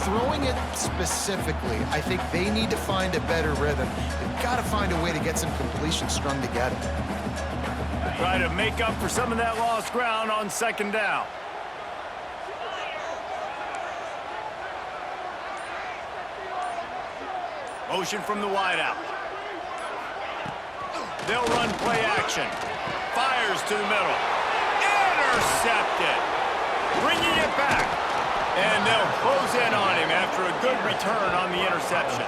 throwing it specifically, I think they need to find a better rhythm. They've got to find a way to get some completion strung together. Try to make up for some of that lost ground on second down. Motion from the wideout. They'll run play action. Fires to the middle. Intercepted. Bringing it back. And they'll close in on him after a good return on the interception.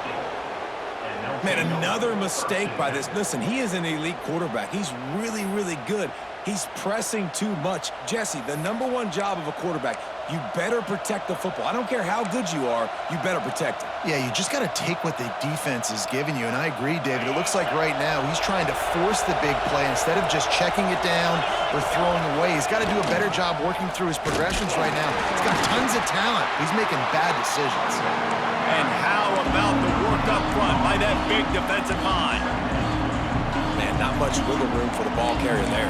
Man, another mistake by this. Listen, he is an elite quarterback. He's really, really good. He's pressing too much. Jesse, the #1 job of a quarterback, you better protect the football. I don't care how good you are, you better protect it. Yeah, you just got to take what the defense is giving you, and I agree, David. It looks like right now he's trying to force the big play instead of just checking it down or throwing away. He's got to do a better job working through his progressions right now. He's got tons of talent. He's making bad decisions. And how about the work up front by that big defensive line? Man, not much wiggle room for the ball carrier there.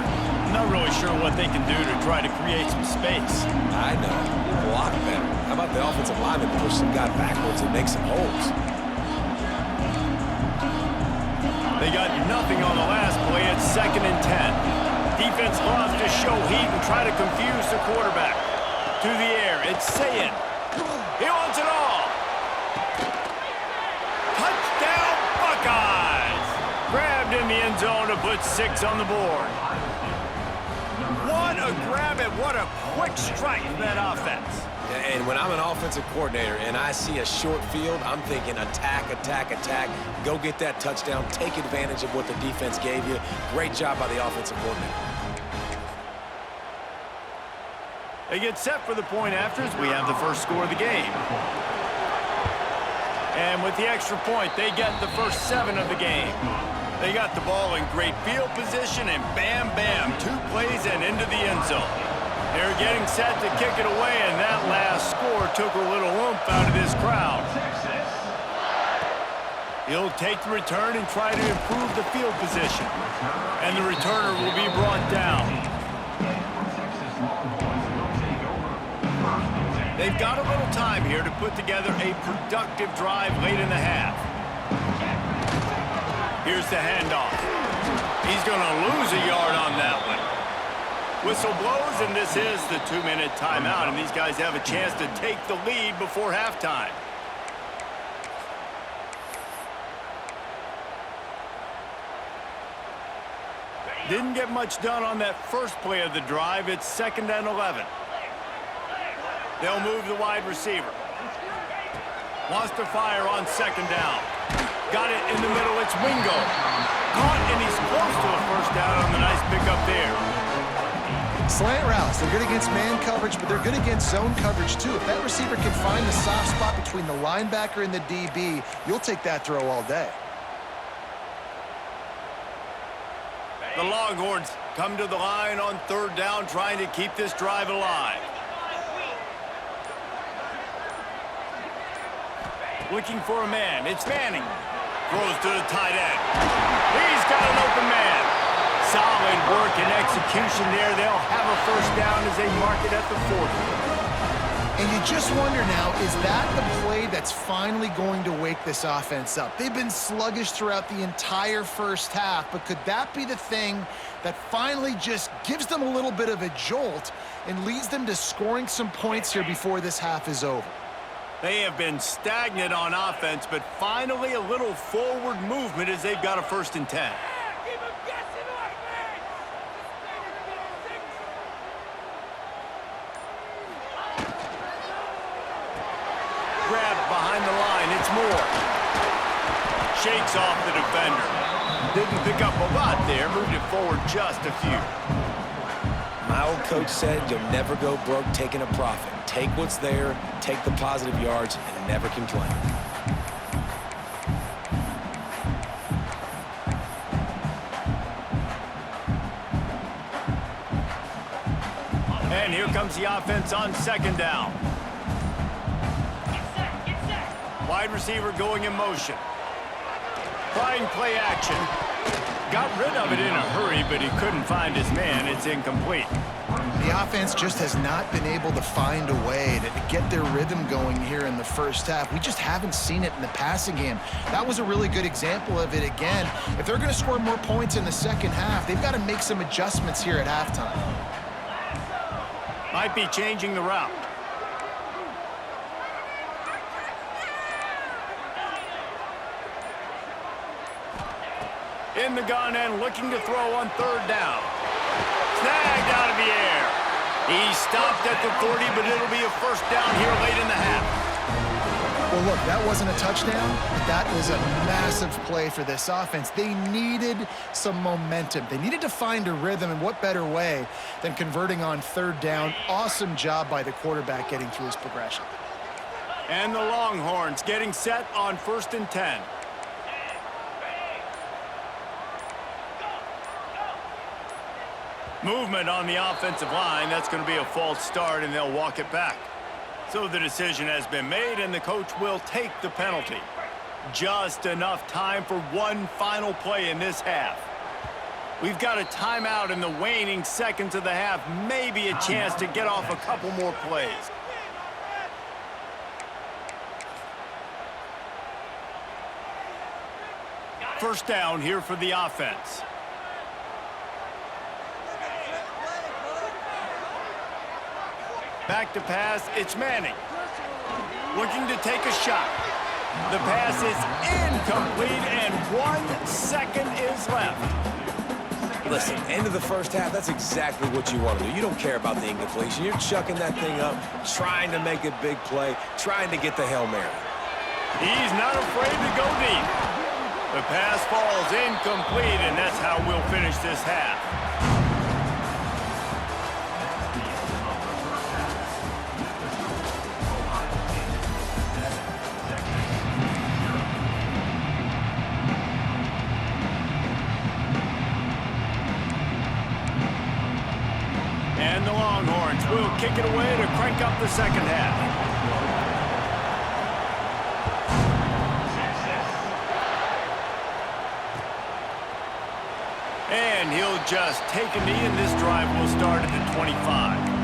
Not really sure what they can do to try to create some space. I know. Block better. How about the offensive lineman push some guy backwards and make some holes? They got nothing on the last play. It's 2nd and 10. Defense loves to show heat and try to confuse the quarterback. To the air, it's Sayin. He wants it all. Touchdown, Buckeyes! Grabbed in the end zone to put 6 on the board. What a grab and what a quick strike from that offense. And when I'm an offensive coordinator and I see a short field, I'm thinking attack, attack, attack. Go get that touchdown. Take advantage of what the defense gave you. Great job by the offensive coordinator. They get set for the point afters. We have the first score of the game. And with the extra point, they get the first 7 of the game. They got the ball in great field position, and bam, bam, 2 plays and into the end zone. They're getting set to kick it away, and that last score took a little oomph out of this crowd. He'll take the return and try to improve the field position. And the returner will be brought down. They've got a little time here to put together a productive drive late in the half. Here's the handoff. He's going to lose a yard on that one. Whistle blows, and this is the 2-minute timeout, and these guys have a chance to take the lead before halftime. Didn't get much done on that first play of the drive. It's 2nd and 11. They'll move the wide receiver. Wants to fire on 2nd down. Got it in the middle. It's Wingo. Caught, and he's close to a first down on the nice pickup there. Slant routes, they're good against man coverage, but they're good against zone coverage too. If that receiver can find the soft spot between the linebacker and the DB, you'll take that throw all day. The Longhorns come to the line on 3rd down, trying to keep this drive alive. Looking for a man. It's Manning. Throws to the tight end. He's got an open man. Solid work and execution there. They'll have a first down as they mark it at the 40. And you just wonder now, is that the play that's finally going to wake this offense up? They've been sluggish throughout the entire first half, but could that be the thing that finally just gives them a little bit of a jolt and leads them to scoring some points here before this half is over? They have been stagnant on offense, but finally a little forward movement as they've got a 1st and 10. Grabbed behind the line, it's Moore. Shakes off the defender. Didn't pick up a lot there, moved it forward just a few. My old coach said you'll never go broke taking a profit. Take what's there, take the positive yards, and never complain. And here comes the offense on 2nd down. Wide receiver going in motion. Trying play action. Got rid of it in a hurry, but he couldn't find his man. It's incomplete. The offense just has not been able to find a way to get their rhythm going here in the first half. We just haven't seen it in the passing game. That was a really good example of it again. If they're going to score more points in the second half, they've got to make some adjustments here at halftime. Might be changing the route. In the gun and looking to throw on third down. Snagged out of the air. He stopped at the 40, but it'll be a first down here late in the half. Well, look, that wasn't a touchdown, but that was a massive play for this offense. They needed some momentum. They needed to find a rhythm, and what better way than converting on third down. Awesome job by the quarterback getting through his progression. And the Longhorns getting set on 1st and 10. Movement on the offensive line. That's going to be a false start, and they'll walk it back. So the decision has been made, and the coach will take the penalty. Just enough time for one final play in this half. We've got a timeout in the waning seconds of the half. Maybe a chance to get off a couple more plays. First down here for the offense. Back to pass, it's Manning. Looking to take a shot. The pass is incomplete, and 1 second is left. Listen, end of the first half, that's exactly what you want to do. You don't care about the incompletion. You're chucking that thing up, trying to make a big play, trying to get the Hail Mary. He's not afraid to go deep. The pass falls incomplete, and that's how we'll finish this half. And the Longhorns will kick it away to crank up the second half. And he'll just take a knee, and this drive will start at the 25.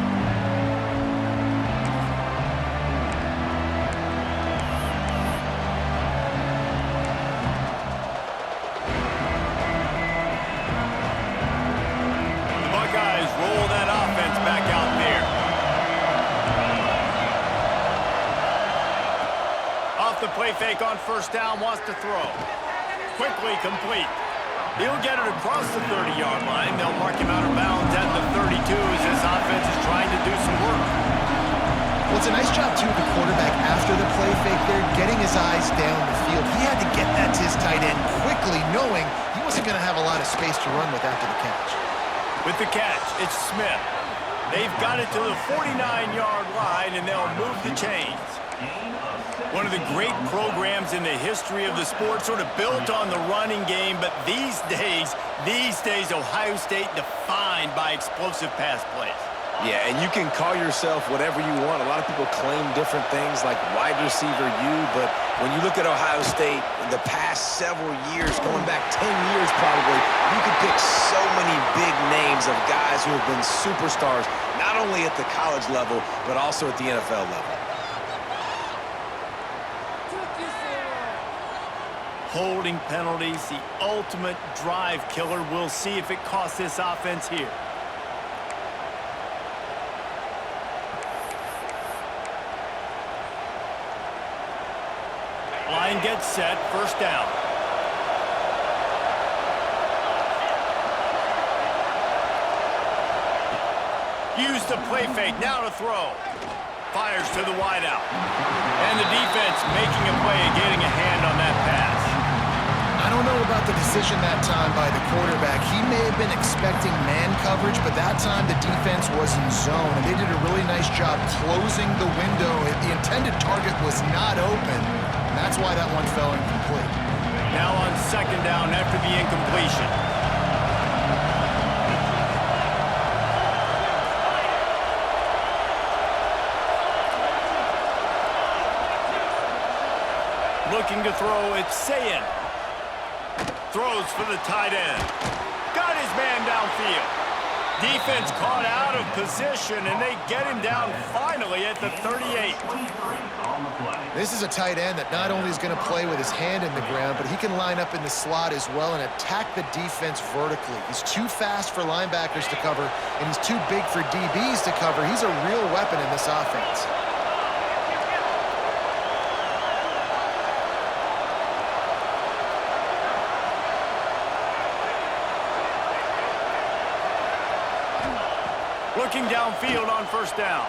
The play fake on first down, wants to throw. Quickly complete. He'll get it across the 30-yard line. They'll mark him out of bounds at the 32 as this offense is trying to do some work. Well, it's a nice job, too, of the quarterback after the play fake there, getting his eyes down the field. He had to get that to his tight end quickly, knowing he wasn't going to have a lot of space to run with after the catch. With the catch, it's Smith. They've got it to the 49-yard line, and they'll move the chains. One of the great programs in the history of the sport, sort of built on the running game, but these days, Ohio State defined by explosive pass plays. Yeah, and you can call yourself whatever you want. A lot of people claim different things like wide receiver U, but when you look at Ohio State in the past several years, going back 10 years probably, you could pick so many big names of guys who have been superstars, not only at the college level, but also at the NFL level. Holding penalties, the ultimate drive killer. We'll see if it costs this offense here. Line gets set, first down. Use the play fake, now to throw. Fires to the wideout. And the defense making a play and getting a hand on that pass. I don't know about the decision that time by the quarterback. He may have been expecting man coverage, but that time the defense was in zone, and they did a really nice job closing the window. The intended target was not open, and that's why that one fell incomplete. Now on second down after the incompletion. Looking to throw, it's Sayin. Throws for the tight end. Got his man downfield. Defense caught out of position, and they get him down finally at the 38. This is a tight end that not only is going to play with his hand in the ground, but he can line up in the slot as well and attack the defense vertically. He's too fast for linebackers to cover, and he's too big for DBs to cover. He's a real weapon in this offense. Looking downfield on first down.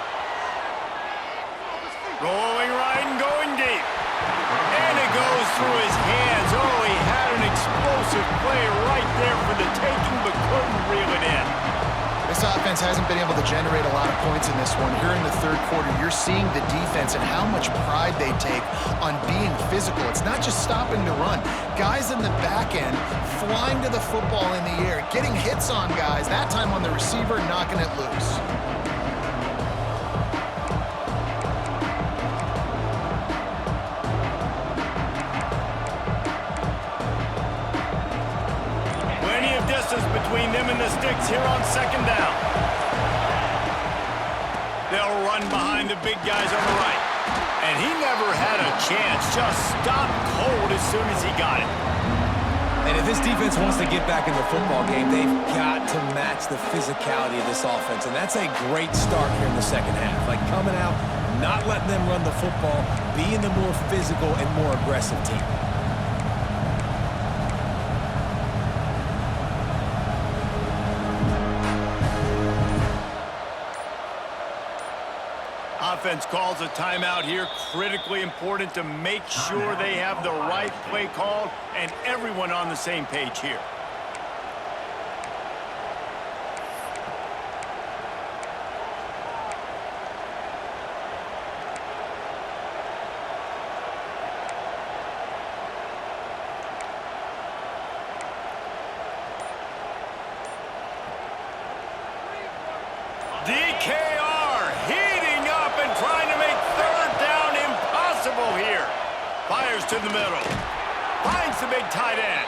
Rolling right and going deep. And it goes through his hands. Oh, he had an explosive play right there for the taking, but couldn't reel it in. This offense hasn't been able to generate a lot of points in this one. Here in the third quarter, you're seeing the defense and how much pride they take on being physical. It's not just stopping to run. Guys in the back end flying to the football in the air, getting hits on guys, that time on the receiver, knocking it loose. Plenty of distance between them and the sticks here on second down. They'll run behind the big guys on the right. And he never had a chance, just stopped cold as soon as he got it. And if this defense wants to get back in the football game, they've got to match the physicality of this offense. And that's a great start here in the second half. Like coming out, not letting them run the football, being the more physical and more aggressive team. Offense calls a timeout here. Critically important to make sure they have the right play called and everyone on the same page here. DKR heating up and trying to make third down impossible here. Fires to the middle. Finds the big tight end.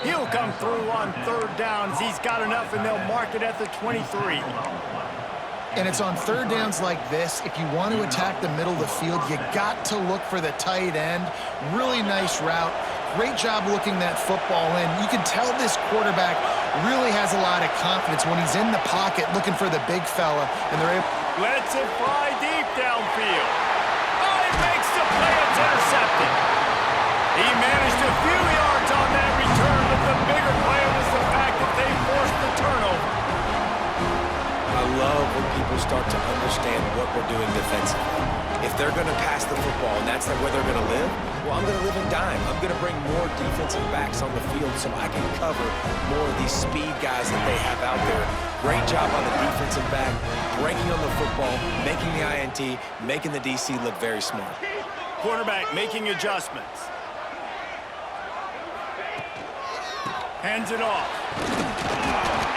He'll come through on third downs. He's got enough, and they'll mark it at the 23. And it's on third downs like this, if you want to attack the middle of the field, you got to look for the tight end. Really nice route. Great job looking that football in. You can tell this quarterback really has a lot of confidence when he's in the pocket looking for the big fella, and they're able. Lets it fly deep downfield. Oh, he makes the play. It's intercepted. He managed a few yards on that return, but the bigger play was the fact that they forced the turnover. I love when people start to understand what we're doing defensively. If they're going to pass the football and that's where they're going to live, well, I'm going to live in dime. I'm going to bring more defensive backs on the field so I can cover more of these speed guys that they have out there. Great job on the defensive back, breaking on the football, making the INT, making the DC look very smart. Quarterback making adjustments. Hands it off.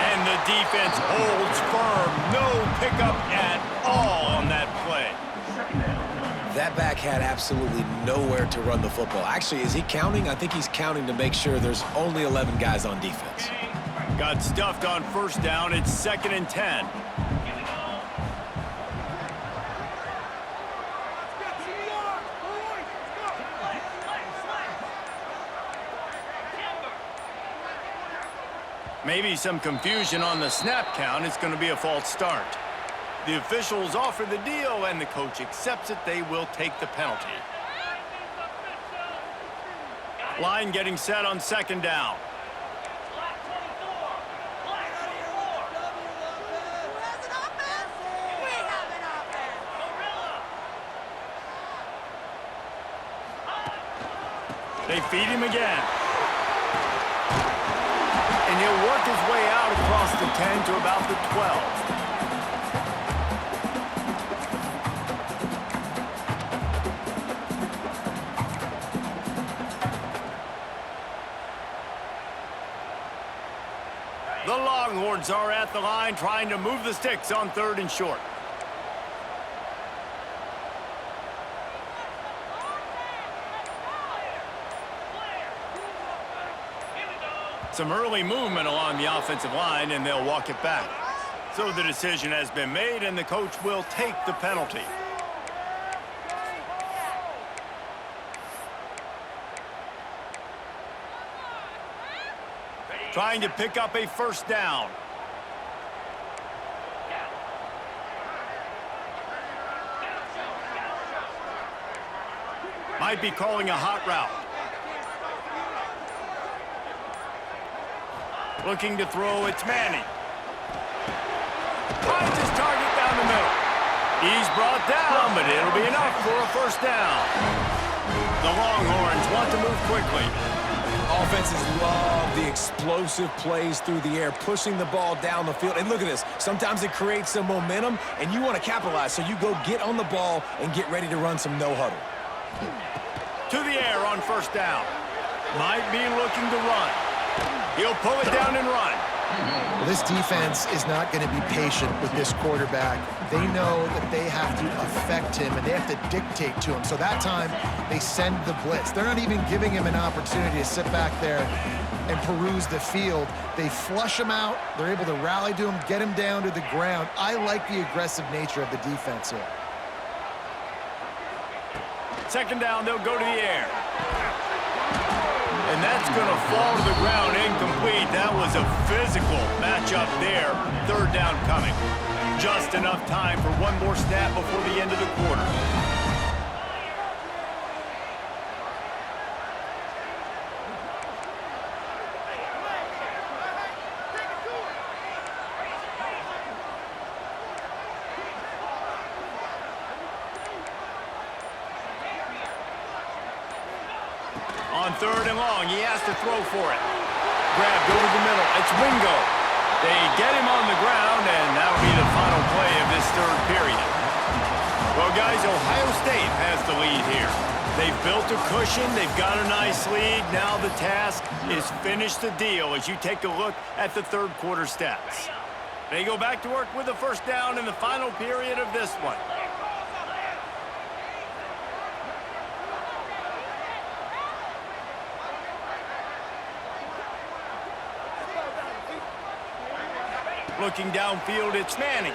And the defense holds firm. No pickup at all on that play. That back had absolutely nowhere to run the football. Actually, is he counting? I think he's counting to make sure there's only 11 guys on defense. Got stuffed on first down. It's 2nd and 10. Maybe some confusion on the snap count. It's going to be a false start. The officials offer the deal, and the coach accepts it. They will take the penalty. Line getting set on 2nd down. They feed him again. And he'll work his way out across the 10 to about the 12. The Longhorns are at the line trying to move the sticks on 3rd and short. Some early movement along the offensive line, and they'll walk it back. So the decision has been made, and the coach will take the penalty. Trying to pick up a first down. Might be calling a hot route. Looking to throw, it's Manning. Finds his target down the middle. He's brought down, but it'll be enough for a first down. The Longhorns want to move quickly. Offenses love the explosive plays through the air, pushing the ball down the field. And look at this. Sometimes it creates some momentum, and you want to capitalize. So you go get on the ball and get ready to run some no-huddle. To the air on first down. Might be looking to run. He'll pull it down and run. Well, this defense is not going to be patient with this quarterback. They know that they have to affect him, and they have to dictate to him. So that time, they send the blitz. They're not even giving him an opportunity to sit back there and peruse the field. They flush him out. They're able to rally to him, get him down to the ground. I like the aggressive nature of the defense here. Second down, they'll go to the air. And that's going to fall to the ground incomplete. That was a physical matchup there. Third down coming. Just enough time for one more snap before the end of the quarter. On third and long, he has to throw for it. Grabbed over the middle. It's Wingo. They get him on the ground, and that'll be the final play of this third period. Well, guys, Ohio State has the lead here. They've built a cushion. They've got a nice lead. Now the task is finish the deal as you take a look at the third quarter stats. They go back to work with the first down in the final period of this one. Looking downfield, it's Manning.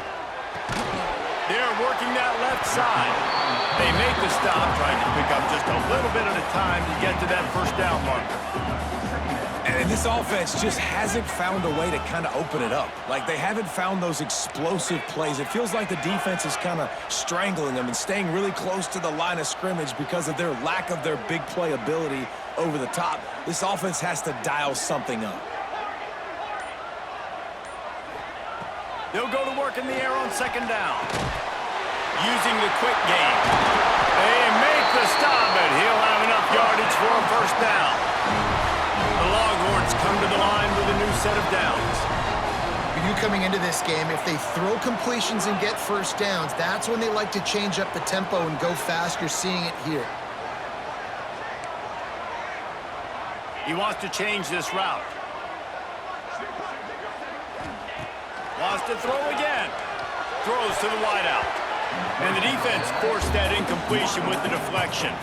They're working that left side. They make the stop, trying to pick up just a little bit at a time to get to that first down marker. And this offense just hasn't found a way to kind of open it up. Like, they haven't found those explosive plays. It feels like the defense is kind of strangling them and staying really close to the line of scrimmage because of their lack of their big play ability over the top. This offense has to dial something up. They'll go to work in the air on second down. Using the quick game. They make the stop, and he'll have enough yardage for a first down. The Longhorns come to the line with a new set of downs. For you coming into this game, if they throw completions and get first downs, that's when they like to change up the tempo and go fast. You're seeing it here. He wants to change this route. Wants to throw again. Throws to the wideout. And the defense forced that incompletion with the deflection.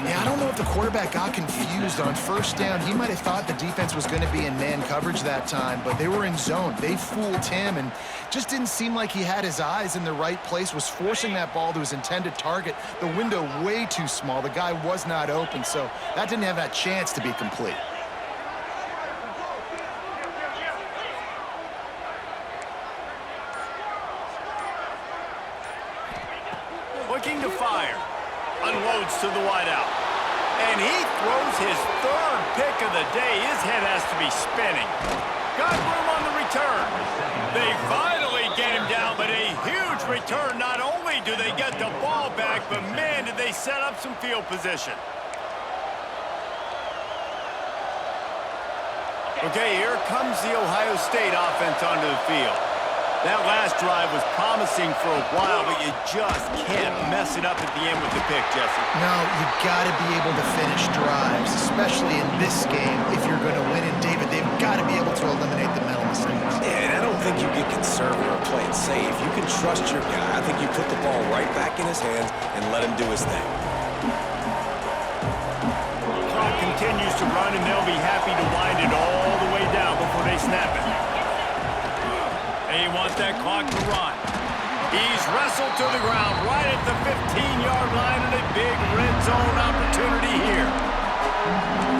Yeah, I don't know if the quarterback got confused on first down. He might have thought the defense was going to be in man coverage that time, but they were in zone. They fooled him and just didn't seem like he had his eyes in the right place, was forcing that ball to his intended target. The window way too small. The guy was not open, so that didn't have that chance to be complete. Looking to fire. Unloads to the wideout. And he throws his third pick of the day. His head has to be spinning. Got room on the return. They finally get him down, but a huge return. Not only do they get the ball back, but man, did they set up some field position. Okay, here comes the Ohio State offense onto the field. That last drive was promising for a while, but you just can't mess it up at the end with the pick, Jesse. No, you got to be able to finish drives, especially in this game if you're going to win. And David, they've got to be able to eliminate the mental mistakes. Yeah, and I don't think you get conservative or play it safe. You can trust your guy. I think you put the ball right back in his hands and let him do his thing. Clock continues to run, and they'll be happy to wind it all the way down before they snap it. And he wants that clock to run. He's wrestled to the ground right at the 15-yard line, and a big red zone opportunity here.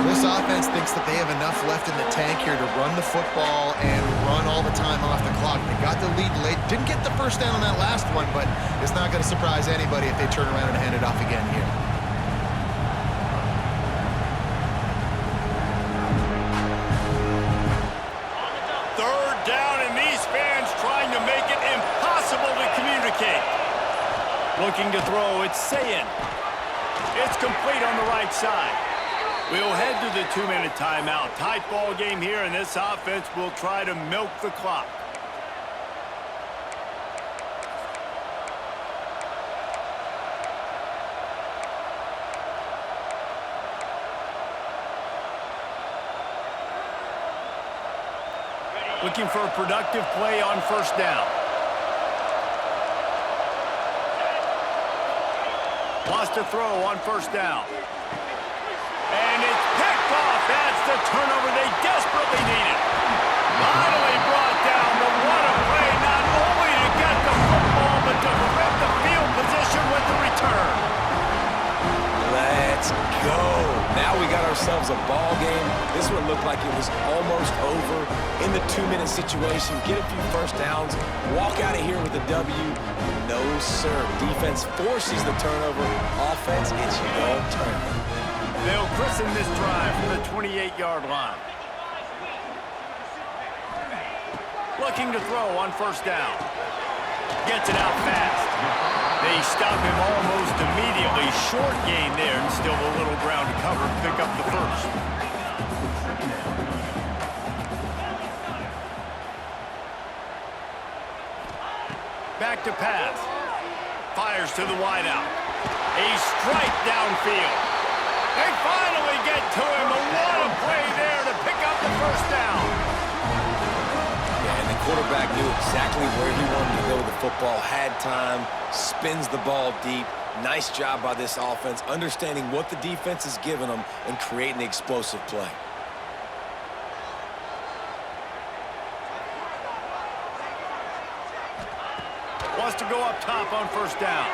This offense thinks that they have enough left in the tank here to run the football and run all the time off the clock. They got the lead late. Didn't get the first down on that last one, but it's not going to surprise anybody if they turn around and hand it off again here. Third down, and these fans trying to make it impossible to communicate. Looking to throw, it's Sayin. It's complete on the right side. We'll head to the 2-minute timeout. Tight ball game here, and this offense will try to milk the clock. Looking for a productive play on first down. Lost to throw on first down. And it's picked off. That's the turnover they desperately needed. Finally brought down, but what a play, not only to get the football, but to flip the field position with the return. Let's go. Now we got ourselves a ball game. This one looked like it was almost over in the 2-minute situation. Get a few first downs, walk out of here with a W. No, sir. Defense forces the turnover. Offense, it's your turn. They'll christen this drive from the 28-yard line. Looking to throw on first down. Gets it out fast. They stop him almost immediately. Short gain there, and still a little ground to cover to pick up the first. Back to pass. Fires to the wideout. A strike downfield. They finally get to him. What a play there to pick up the first down. Yeah, and the quarterback knew exactly where he wanted to go with the football, had time, spins the ball deep. Nice job by this offense, understanding what the defense is giving them and creating the explosive play. Wants to go up top on first down.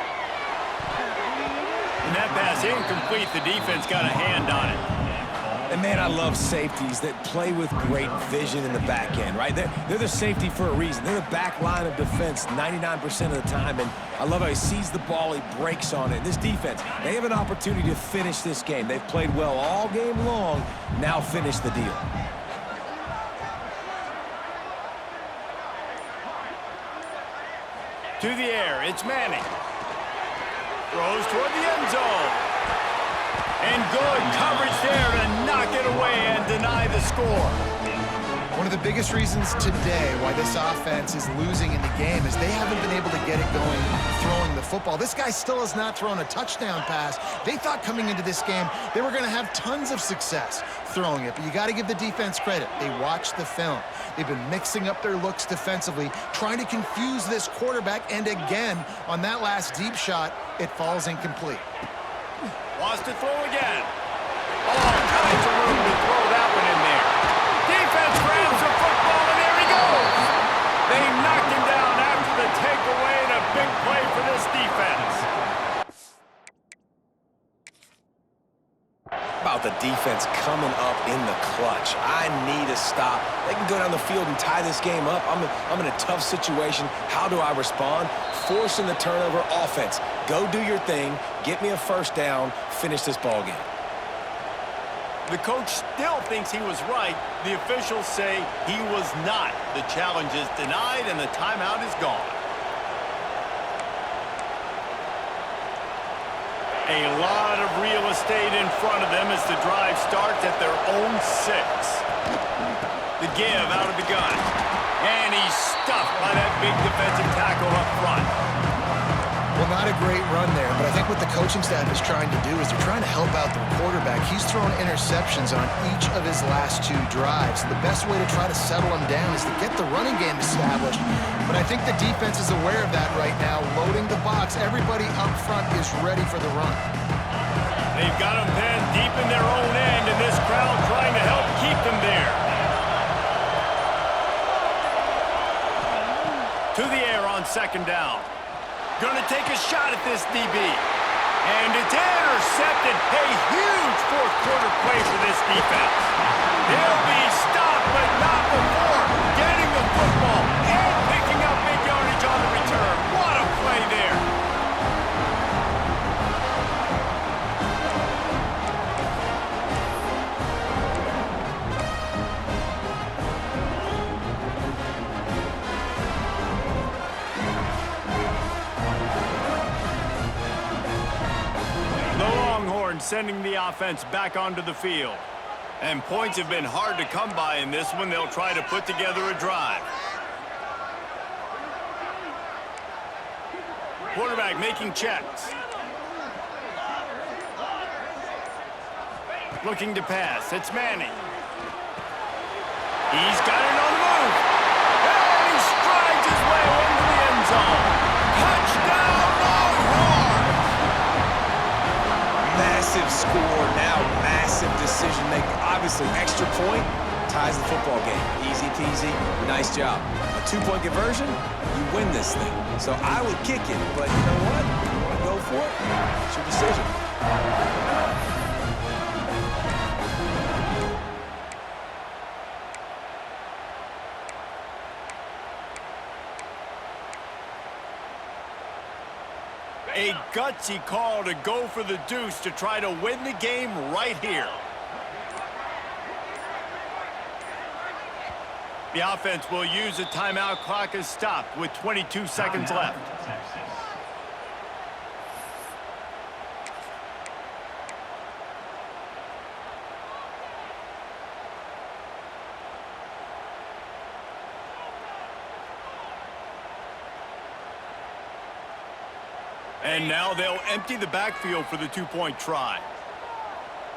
And that pass incomplete. The defense got a hand on it. And, man, I love safeties that play with great vision in the back end, right? They're the safety for a reason. They're the back line of defense 99% of the time. And I love how he sees the ball, he breaks on it. This defense, they have an opportunity to finish this game. They've played well all game long. Now finish the deal. To the air, it's Manning. Throws toward the end zone. And good coverage there to knock it away and deny the score. One of the biggest reasons today why this offense is losing in the game is they haven't been able to get it going throwing the football. This guy still has not thrown a touchdown pass. They thought coming into this game they were going to have tons of success throwing it, but you got to give the defense credit. They watched the film. They've been mixing up their looks defensively, trying to confuse this quarterback, and again, on that last deep shot, it falls incomplete. Wants to throw again. All kinds of room to throw that one in there. Defense grabs the football, and there he goes. They knocked him down after the takeaway, and a big play for this defense. About the defense coming up in the clutch. I need a stop. They can go down the field and tie this game up. I'm in a tough situation. How do I respond? Forcing the turnover. Offense, go do your thing. Get me a first down. Finish this ball game. The coach still thinks he was right. The officials say he was not. The challenge is denied, and the timeout is gone. A lot of real estate in front of them as the drive starts at their own 6. The give out of the gun. And he's stuffed by that big defensive tackle up front. Well, not a great run there, but I think what the coaching staff is trying to do is they're trying to help out their quarterback. He's thrown interceptions on each of his last 2 drives. The best way to try to settle him down is to get the running game established. But I think the defense is aware of that right now, loading the box. Everybody up front is ready for the run. They've got them pinned deep in their own end, and this crowd trying to help keep them there. To the air on second down. Gonna take a shot at this DB. And it's intercepted. A huge fourth quarter play for this defense. They'll be stopped, but not before getting the football and picking up big yardage on the return. What a play there. Sending the offense back onto the field. And points have been hard to come by in this one. They'll try to put together a drive. Quarterback making checks. Looking to pass. It's Manning. He's got it on the move. And he strides his way into the end zone. Touchdown, Longhorns! Massive score, now massive decision making. Obviously, extra point ties the football game. Easy peasy, nice job. A 2-point conversion, you win this thing. So I would kick it, but you know what? You want to go for it? It's your decision. A gutsy call to go for the deuce to try to win the game right here. The offense will use a timeout. Clock is stopped with 22 seconds left. And now they'll empty the backfield for the 2-point try.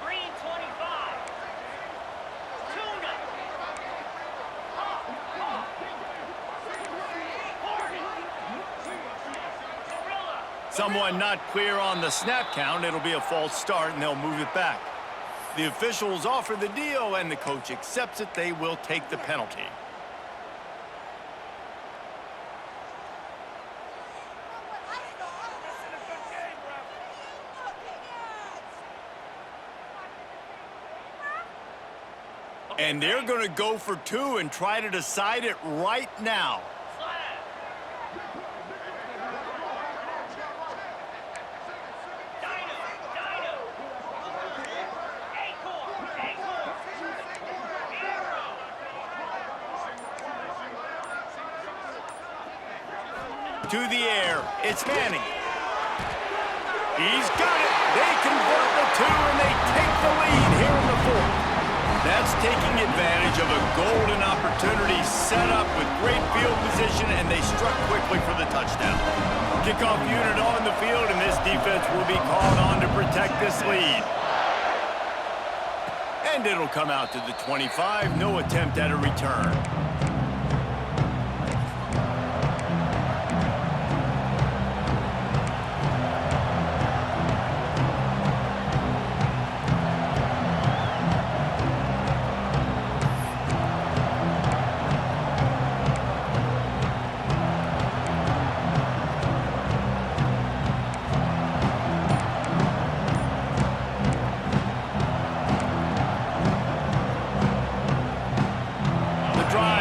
Green 25. Tuna. Someone not clear on the snap count. It'll be a false start, and they'll move it back. The officials offer the deal, and the coach accepts it. They will take the penalty. And they're going to go for 2 and try to decide it right now. To the air, it's Manning. He's got it. They convert the 2 and they take the lead here in the 4th. That's taking advantage of a golden opportunity set up with great field position, and they struck quickly for the touchdown. Kickoff unit on the field, and this defense will be called on to protect this lead. And it'll come out to the 25. No attempt at a return.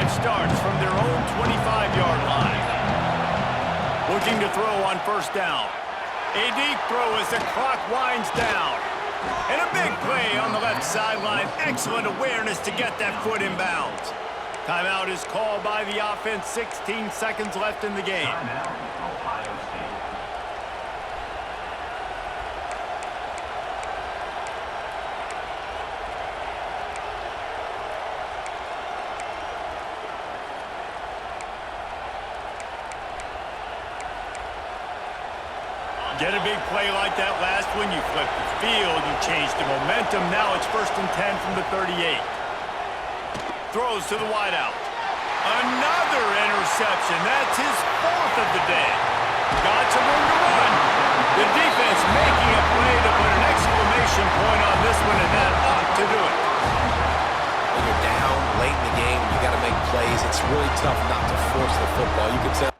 Starts from their own 25-yard line. Looking to throw on first down. A deep throw as the clock winds down. And a big play on the left sideline. Excellent awareness to get that foot in bounds. Timeout is called by the offense. 16 seconds left in the game. Get a big play like that last one, you flip the field, you change the momentum. Now it's 1st and 10 from the 38. Throws to the wideout. Another interception. That's his 4th of the day. Got some room to run. The defense making a play to put an exclamation point on this one, and that ought to do it. When you're down late in the game, you got to make plays. It's really tough not to force the football. You can tell.